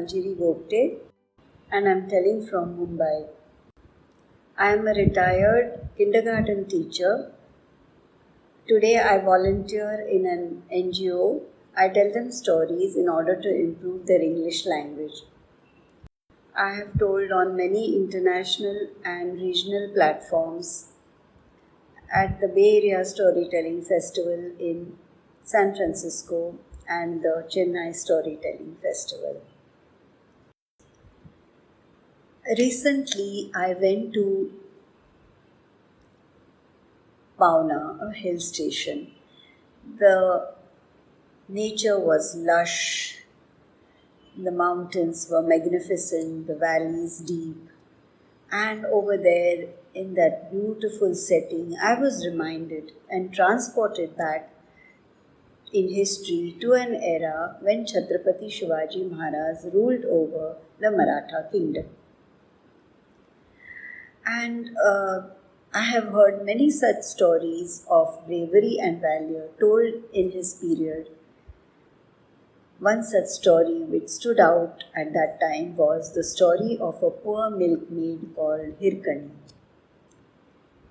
Manjiri Gogate, and I'm telling from Mumbai. I am a retired kindergarten teacher. Today I volunteer in an NGO. I tell them stories in order to improve their English language. I have told on many international and regional platforms at the Bay Area Storytelling Festival in San Francisco and the Chennai Storytelling Festival. Recently, I went to Pauna, a hill station. The nature was lush, the mountains were magnificent, the valleys deep, and over there in that beautiful setting, I was reminded and transported back in history to an era when Chhatrapati Shivaji Maharaj ruled over the Maratha kingdom. And I have heard many such stories of bravery and valor told in his period. One such story which stood out at that time was the story of a poor milkmaid called Hirkani.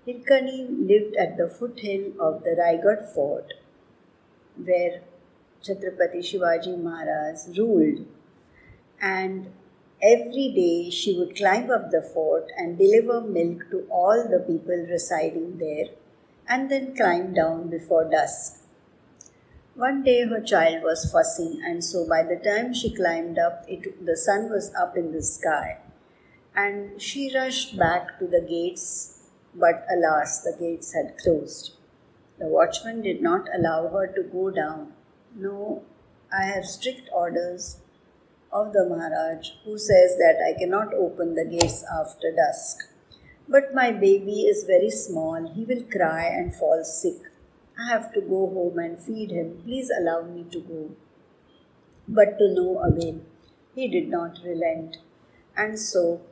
Hirkani lived at the foothill of the Raigad Fort, where Chhatrapati Shivaji Maharaj ruled, and every day she would climb up the fort and deliver milk to all the people residing there, and then climb down before dusk. One day her child was fussing, and so by the time she climbed up, the sun was up in the sky, and she rushed back to the gates, but alas, the gates had closed. The watchman did not allow her to go down. No, I have strict orders of the Maharaj, who says that I cannot open the gates after dusk. But my baby is very small, he will cry and fall sick. I have to go home and feed him. Please allow me to go. But to no avail. He did not relent. And so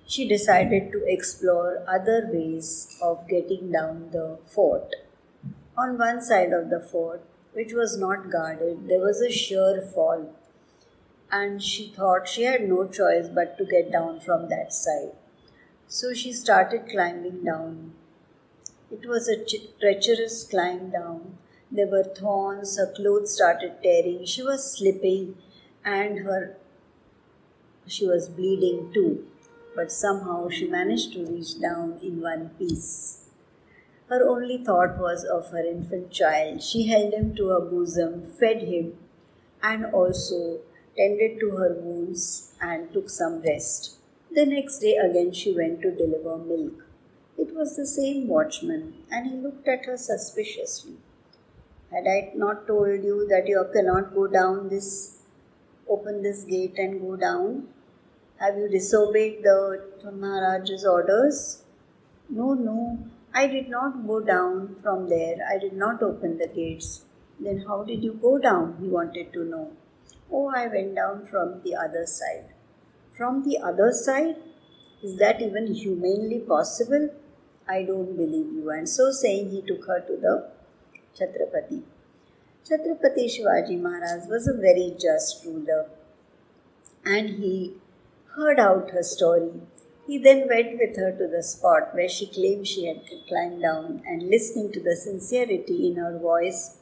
she decided to explore other ways of getting down the fort. On one side of the fort, which was not guarded, there was a sheer fall, and she thought she had no choice but to get down from that side. So she started climbing down. It was a treacherous climb down. There were thorns, her clothes started tearing, she was slipping, and she was bleeding too. But somehow she managed to reach down in one piece. Her only thought was of her infant child. She held him to her bosom, fed him, and also tended to her wounds and took some rest. The next day again she went to deliver milk. It was the same watchman, and he looked at her suspiciously. Had I not told you that you cannot go down open this gate and go down? Have you disobeyed the Maharaj's orders? No, I did not go down from there. I did not open the gates. Then how did you go down? He wanted to know. Oh, I went down from the other side. From the other side? Is that even humanly possible? I don't believe you. And so saying, he took her to the Chhatrapati. Chhatrapati Shivaji Maharaj was a very just ruler, and he heard out her story. He then went with her to the spot where she claimed she had climbed down, and listening to the sincerity in her voice,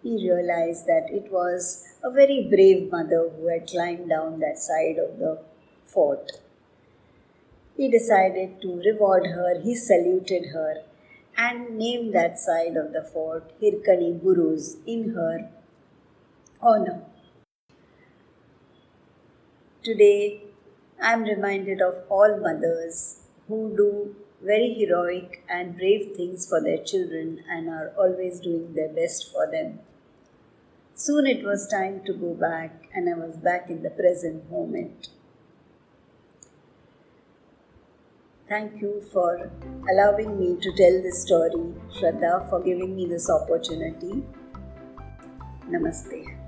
he realized that it was a very brave mother who had climbed down that side of the fort. He decided to reward her. He saluted her and named that side of the fort Hirkani Buruz in her honor. Today, I am reminded of all mothers who do very heroic and brave things for their children and are always doing their best for them. Soon it was time to go back, and I was back in the present moment. Thank you for allowing me to tell this story. Shraddha, for giving me this opportunity. Namaste.